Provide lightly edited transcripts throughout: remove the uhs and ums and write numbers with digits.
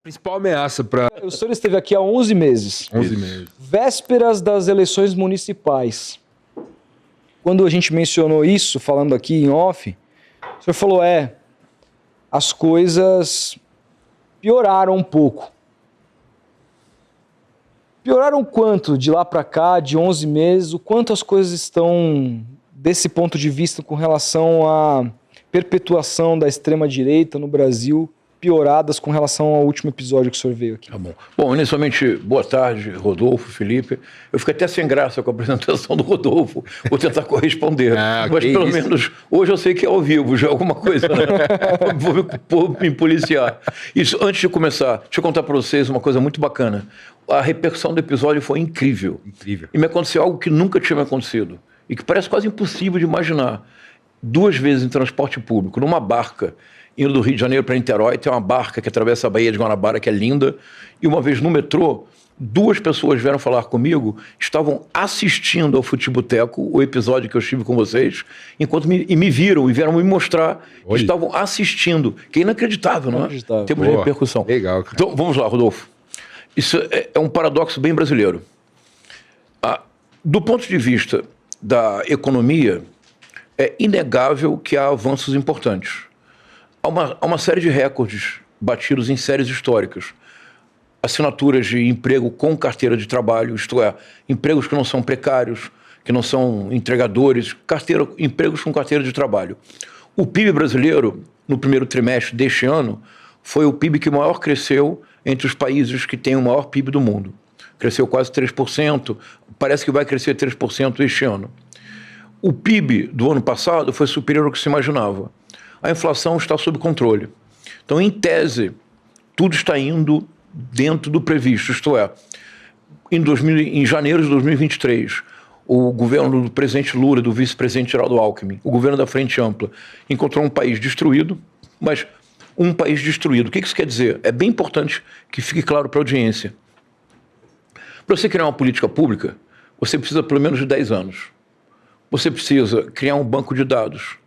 Principal ameaça para... O senhor esteve aqui há 11 meses. 11 meses. Vésperas das eleições municipais. Quando a gente mencionou isso, falando aqui em off, o senhor falou, as coisas pioraram um pouco. Pioraram quanto de lá para cá, de 11 meses? O quanto as coisas estão, desse ponto de vista, com relação à perpetuação da extrema-direita no Brasil, pioradas com relação ao último episódio que o senhor veio aqui? Tá bom. Bom, inicialmente, boa tarde, Rodolfo, Felipe. Eu fiquei até sem graça com a apresentação do Rodolfo. Vou tentar corresponder. Mas pelo menos hoje eu sei que é ao vivo, já é alguma coisa, né? Vou me policiar. Isso, antes de começar, deixa eu contar para vocês uma coisa muito bacana. A repercussão do episódio foi incrível. Incrível. E me aconteceu algo que nunca tinha me acontecido. E que parece quase impossível de imaginar. 2 vezes em transporte público, numa barca, indo do Rio de Janeiro para Niterói, tem uma barca que atravessa a Baía de Guanabara, que é linda, e uma vez no metrô, 2 pessoas vieram falar comigo, estavam assistindo ao Futeboteco, o episódio que eu estive com vocês, e me viram e vieram me mostrar que estavam assistindo, que é inacreditável, não é? Em termos de repercussão. Legal, cara. Então, vamos lá, Rodolfo. Isso é um paradoxo bem brasileiro. Do ponto de vista da economia, é inegável que há avanços importantes. Há uma série de recordes batidos em séries históricas. Assinaturas de emprego com carteira de trabalho, isto é, empregos que não são precários, que não são entregadores, empregos com carteira de trabalho. O PIB brasileiro, no primeiro trimestre deste ano, foi o PIB que maior cresceu entre os países que têm o maior PIB do mundo. Cresceu quase 3%, parece que vai crescer 3% este ano. O PIB do ano passado foi superior ao que se imaginava. A inflação está sob controle. Então, em tese, tudo está indo dentro do previsto, isto é, em janeiro de 2023, o governo do presidente Lula e do vice-presidente Geraldo Alckmin, o governo da Frente Ampla, encontrou um país destruído, mas um país destruído. O que isso quer dizer? É bem importante que fique claro para a audiência. Para você criar uma política pública, você precisa pelo menos de 10 anos. Você precisa criar um banco de dados.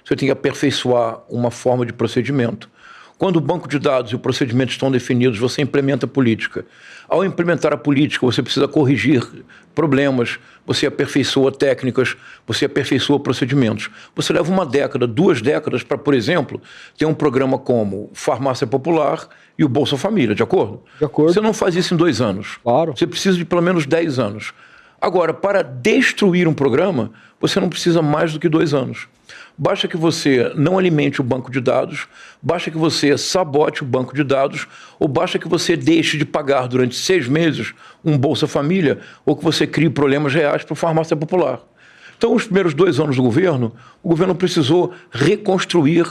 Você tem que aperfeiçoar uma forma de procedimento. Quando o banco de dados e o procedimento estão definidos, você implementa a política. Ao implementar a política, você precisa corrigir problemas, você aperfeiçoa técnicas, você aperfeiçoa procedimentos. Você leva 1 década, 2 décadas para, por exemplo, ter um programa como Farmácia Popular e o Bolsa Família, de acordo? De acordo. Você não faz isso em 2 anos. Claro. Você precisa de pelo menos 10 anos. Agora, para destruir um programa, você não precisa mais do que 2 anos. Basta que você não alimente o banco de dados, basta que você sabote o banco de dados, ou basta que você deixe de pagar durante 6 meses um Bolsa Família, ou que você crie problemas reais para a farmácia popular. Então, os primeiros 2 anos do governo, o governo precisou reconstruir,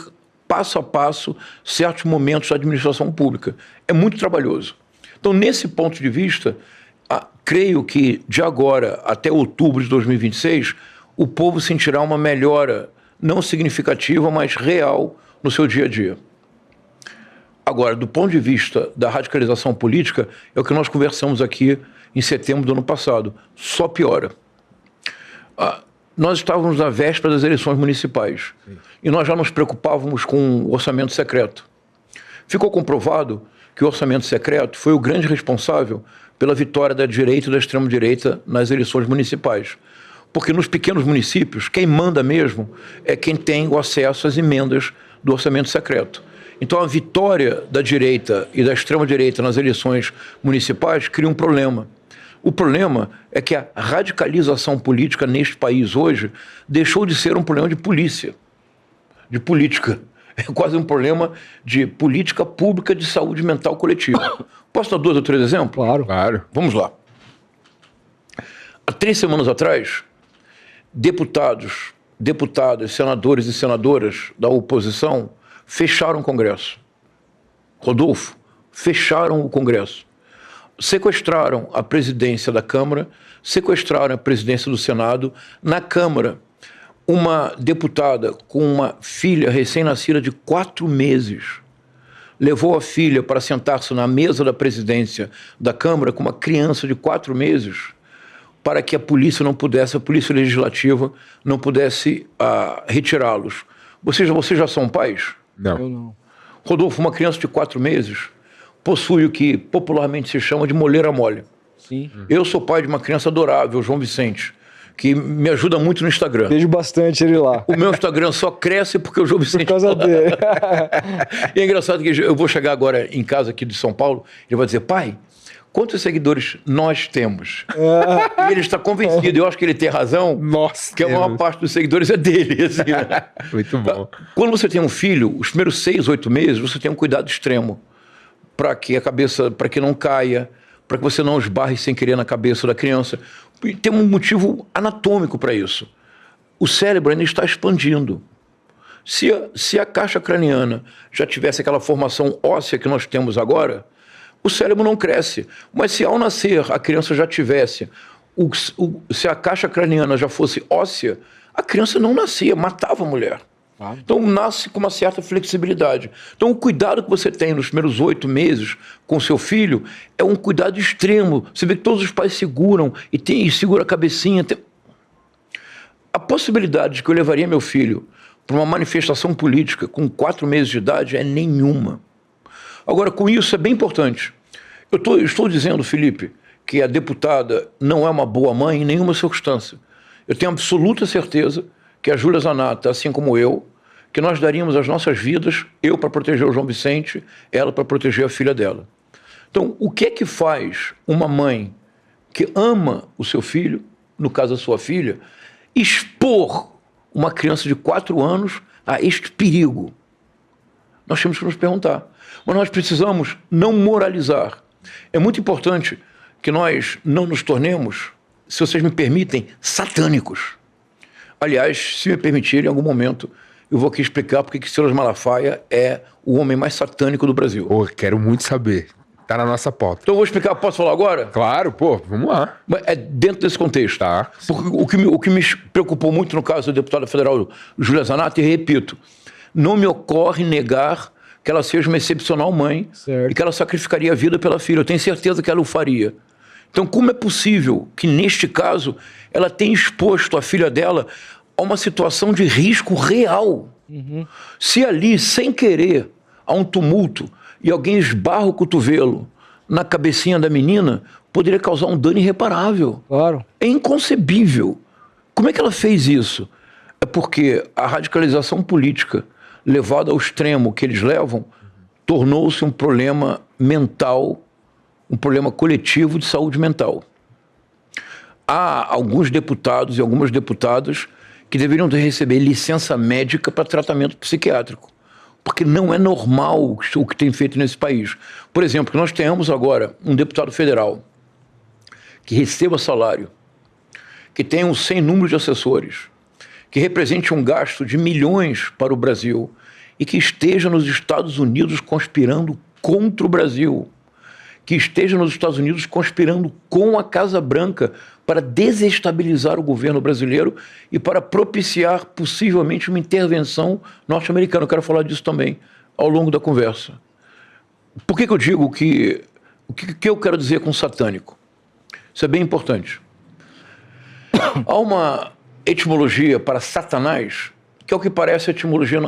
passo a passo, certos momentos da administração pública. É muito trabalhoso. Então, nesse ponto de vista, creio que de agora até outubro de 2026, o povo sentirá uma melhora não significativa, mas real no seu dia a dia. Agora, do ponto de vista da radicalização política, é o que nós conversamos aqui em setembro do ano passado. Só piora. Nós estávamos na véspera das eleições municipais. Sim. E nós já nos preocupávamos com o orçamento secreto. Ficou comprovado que o orçamento secreto foi o grande responsável pela vitória da direita e da extrema-direita nas eleições municipais. Porque nos pequenos municípios, quem manda mesmo é quem tem o acesso às emendas do orçamento secreto. Então a vitória da direita e da extrema-direita nas eleições municipais cria um problema. O problema é que a radicalização política neste país hoje deixou de ser um problema de polícia, de política. É quase um problema de política pública de saúde mental coletiva. Posso dar 2 ou 3 exemplos? Claro. Vamos lá. Há 3 semanas atrás, deputadas, senadores e senadoras da oposição fecharam o Congresso. Rodolfo, fecharam o Congresso. Sequestraram a presidência da Câmara, sequestraram a presidência do Senado. Na Câmara, uma deputada com uma filha recém-nascida de 4 meses levou a filha para sentar-se na mesa da presidência da Câmara com uma criança de 4 meses para que a polícia legislativa não pudesse retirá-los. Vocês já são pais? Não. Eu não. Rodolfo, uma criança de 4 meses possui o que popularmente se chama de moleira mole. Sim. Eu sou pai de uma criança adorável, João Vicente, que me ajuda muito no Instagram. Vejo bastante ele lá. O meu Instagram só cresce porque o João Vicente... Por causa dele. E é engraçado que eu vou chegar agora em casa aqui de São Paulo, ele vai dizer, pai, quantos seguidores nós temos? E ele está convencido, eu acho que ele tem razão, Nossa, que a maior parte dos seguidores é dele. Assim, né? Muito bom. Quando você tem um filho, os primeiros 6, 8 meses, você tem um cuidado extremo para que a cabeça, para que não caia, para que você não esbarre sem querer na cabeça da criança. E tem um motivo anatômico para isso. O cérebro ainda está expandindo. Se a caixa craniana já tivesse aquela formação óssea que nós temos agora, o cérebro não cresce. Mas se ao nascer a criança já tivesse, se a caixa craniana já fosse óssea, a criança não nascia, matava a mulher. Então nasce com uma certa flexibilidade. Então o cuidado que você tem nos primeiros 8 meses com seu filho é um cuidado extremo. Você vê que todos os pais seguram e segura a cabecinha. A possibilidade de que eu levaria meu filho para uma manifestação política com 4 meses de idade é nenhuma. Agora, com isso é bem importante. Eu estou dizendo, Felipe, que a deputada não é uma boa mãe em nenhuma circunstância. Eu tenho absoluta certeza que a Júlia Zanatta, assim como eu, que nós daríamos as nossas vidas, eu para proteger o João Vicente, ela para proteger a filha dela. Então, o que é que faz uma mãe que ama o seu filho, no caso a sua filha, expor uma criança de 4 anos a este perigo? Nós temos que nos perguntar. Mas nós precisamos não moralizar. É muito importante que nós não nos tornemos, se vocês me permitem, satânicos. Aliás, se me permitirem, em algum momento, eu vou aqui explicar porque que Silas Malafaia é o homem mais satânico do Brasil. Pô, quero muito saber. Tá na nossa pauta. Então eu vou explicar, posso falar agora? Claro, pô, vamos lá. Mas é dentro desse contexto. Tá. Porque o que me preocupou muito no caso da deputada federal Júlia Zanatta, e repito, não me ocorre negar que ela seja uma excepcional mãe, certo, e que ela sacrificaria a vida pela filha. Eu tenho certeza que ela o faria. Então, como é possível que, neste caso, ela tenha exposto a filha dela a uma situação de risco real? Se ali, sem querer, há um tumulto e alguém esbarra o cotovelo na cabecinha da menina, poderia causar um dano irreparável. Claro. É inconcebível. Como é que ela fez isso? É porque a radicalização política levada ao extremo que eles levam tornou-se um problema mental, um problema coletivo de saúde mental. Há alguns deputados e algumas deputadas que deveriam receber licença médica para tratamento psiquiátrico, porque não é normal o que tem feito nesse país. Por exemplo, que nós tenhamos agora um deputado federal que receba salário, que tenha um sem número de assessores, que represente um gasto de milhões para o Brasil e que esteja nos Estados Unidos conspirando contra o Brasil, que esteja nos Estados Unidos conspirando com a Casa Branca para desestabilizar o governo brasileiro e para propiciar possivelmente uma intervenção norte-americana. Eu quero falar disso também ao longo da conversa. Por que eu digo que... O que eu quero dizer com satânico? Isso é bem importante. Há uma etimologia para Satanás, que ao que parece a etimologia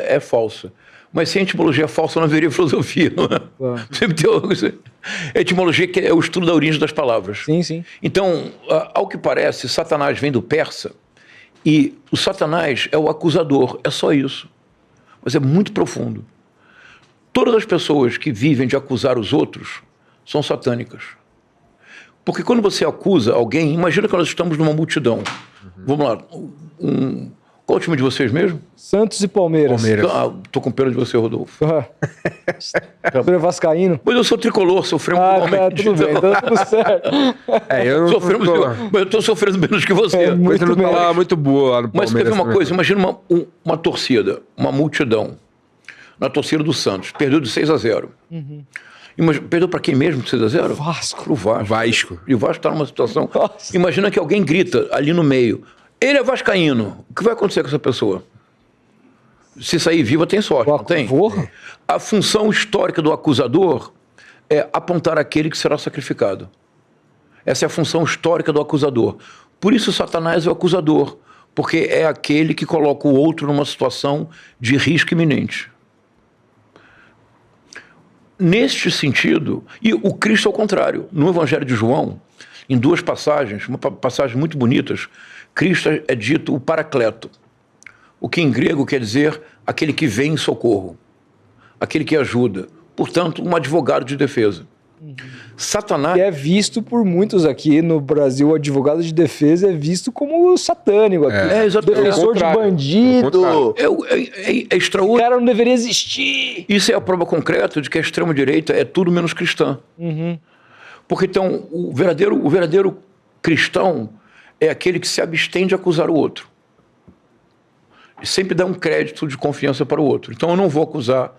é falsa. Mas se a etimologia é falsa, não haveria filosofia. Não é? Claro. Sempre tem etimologia que é o estudo da origem das palavras. Sim, sim. Então, ao que parece, Satanás vem do persa e o Satanás é o acusador, é só isso. Mas é muito profundo. Todas as pessoas que vivem de acusar os outros são satânicas. Porque quando você acusa alguém, imagina que nós estamos numa multidão. Vamos lá. Qual é o time de vocês mesmo? Santos e Palmeiras. Tô com pena de você, Rodolfo. Você é vascaíno? Mas eu sou tricolor, sofremos igualmente. Tudo bem, tá tudo certo. Eu não mas eu tô sofrendo menos que você. Muito não tá menos. lá muito boa lá no Mas Palmeiras. quer ver uma também. coisa? Imagina uma torcida, uma multidão, na torcida do Santos. Perdeu de 6-0. Perdeu para quem mesmo de 6-0? Vasco. Pro Vasco. Vasco. E o Vasco está numa situação... Nossa. Imagina que alguém grita ali no meio. Ele é vascaíno. O que vai acontecer com essa pessoa? Se sair viva, tem sorte, não tem? Porra. A função histórica do acusador é apontar aquele que será sacrificado. Essa é a função histórica do acusador. Por isso Satanás é o acusador, porque é aquele que coloca o outro numa situação de risco iminente. neste sentido, e o Cristo ao contrário, no Evangelho de João, em duas passagens, uma passagem muito bonitas, Cristo é dito o Paracleto, o que em grego quer dizer aquele que vem em socorro, aquele que ajuda, portanto, um advogado de defesa. Satanás... E é visto por muitos aqui no Brasil, o advogado de defesa é visto como satânico aqui. Exatamente. Defensor de bandido. É extraordinário. O cara não deveria existir. Isso é a prova concreta de que a extrema-direita é tudo menos cristã. Porque, então, o verdadeiro cristão é aquele que se abstém de acusar o outro. E sempre dá um crédito de confiança para o outro. Então, eu não vou acusar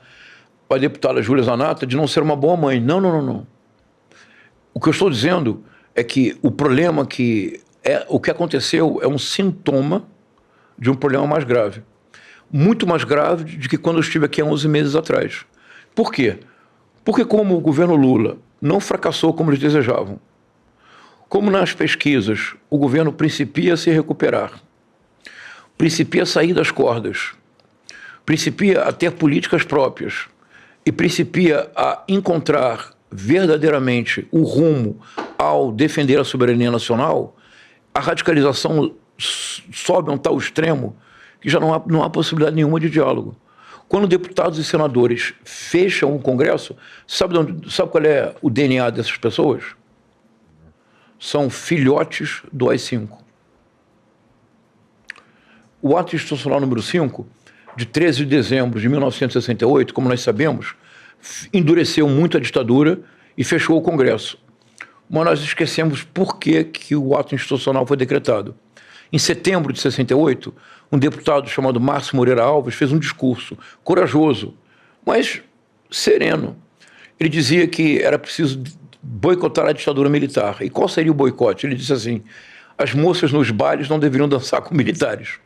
a deputada Júlia Zanatta de não ser uma boa mãe. Não. O que eu estou dizendo é que o problema o que aconteceu é um sintoma de um problema mais grave. Muito mais grave do que quando eu estive aqui há 11 meses atrás. Por quê? Porque como o governo Lula não fracassou como eles desejavam, como nas pesquisas o governo principia a se recuperar, principia a sair das cordas, principia a ter políticas próprias e principia a encontrar verdadeiramente o rumo ao defender a soberania nacional, a radicalização sobe a um tal extremo que já não há possibilidade nenhuma de diálogo. Quando deputados e senadores fecham o Congresso, sabe qual é o DNA dessas pessoas? São filhotes do AI-5. O ato institucional número 5, de 13 de dezembro de 1968, como nós sabemos, endureceu muito a ditadura e fechou o Congresso. Mas nós esquecemos por que o ato institucional foi decretado. Em setembro de 68, um deputado chamado Márcio Moreira Alves fez um discurso corajoso, mas sereno. Ele dizia que era preciso boicotar a ditadura militar. E qual seria o boicote? Ele disse assim: as moças nos bailes não deveriam dançar com militares.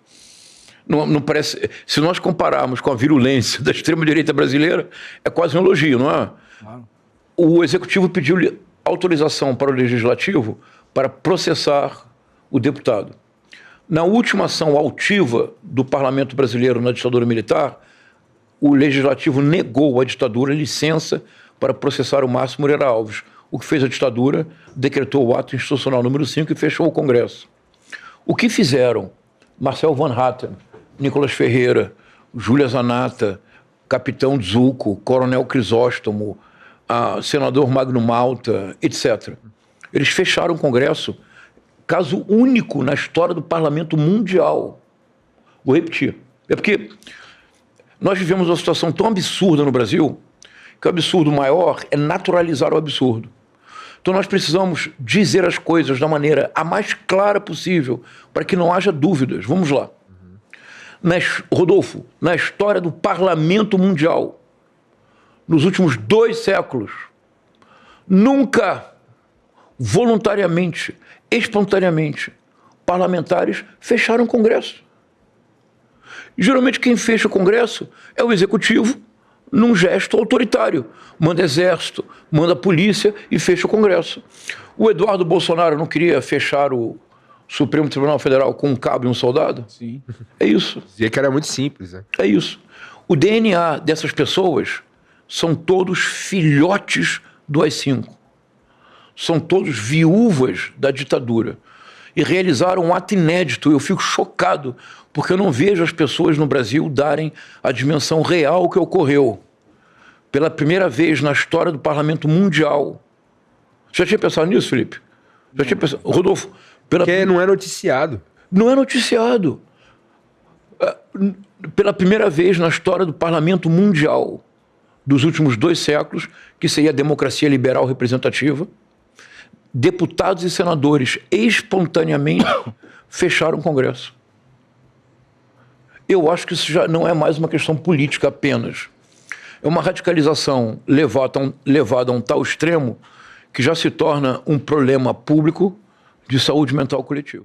Não parece, se nós compararmos com a virulência da extrema-direita brasileira, é quase um elogio, não é? Claro. O Executivo pediu autorização para o Legislativo para processar o deputado. Na última ação altiva do Parlamento brasileiro na ditadura militar, o Legislativo negou à ditadura licença para processar o Márcio Moreira Alves. O que fez a ditadura, decretou o ato institucional número 5 e fechou o Congresso. O que fizeram Marcel Van Hatten, Nicolas Ferreira, Júlia Zanatta, Capitão Zucco, Coronel Crisóstomo, Senador Magno Malta, etc. Eles fecharam o Congresso, caso único na história do Parlamento Mundial. Vou repetir. É porque nós vivemos uma situação tão absurda no Brasil, que o absurdo maior é naturalizar o absurdo. Então nós precisamos dizer as coisas da maneira a mais clara possível, para que não haja dúvidas. Vamos lá. Rodolfo, na história do Parlamento Mundial, nos últimos 2 séculos, nunca, voluntariamente, espontaneamente, parlamentares fecharam o Congresso. Geralmente quem fecha o Congresso é o Executivo, num gesto autoritário. Manda exército, manda polícia e fecha o Congresso. O Eduardo Bolsonaro não queria fechar o Supremo Tribunal Federal com um cabo e um soldado? Sim. É isso. Dizia que era muito simples, né? É isso. O DNA dessas pessoas são todos filhotes do AI-5. São todos viúvas da ditadura. E realizaram um ato inédito. Eu fico chocado, porque eu não vejo as pessoas no Brasil darem a dimensão real que ocorreu. Pela primeira vez na história do Parlamento Mundial. Já tinha pensado nisso, Felipe? Já tinha pensado? Rodolfo, porque não é noticiado. Não é noticiado. Pela primeira vez na história do Parlamento Mundial, dos últimos 2 séculos, que seria a democracia liberal representativa, deputados e senadores espontaneamente fecharam o Congresso. Eu acho que isso já não é mais uma questão política apenas. É uma radicalização levada a um tal extremo que já se torna um problema público de saúde mental coletiva.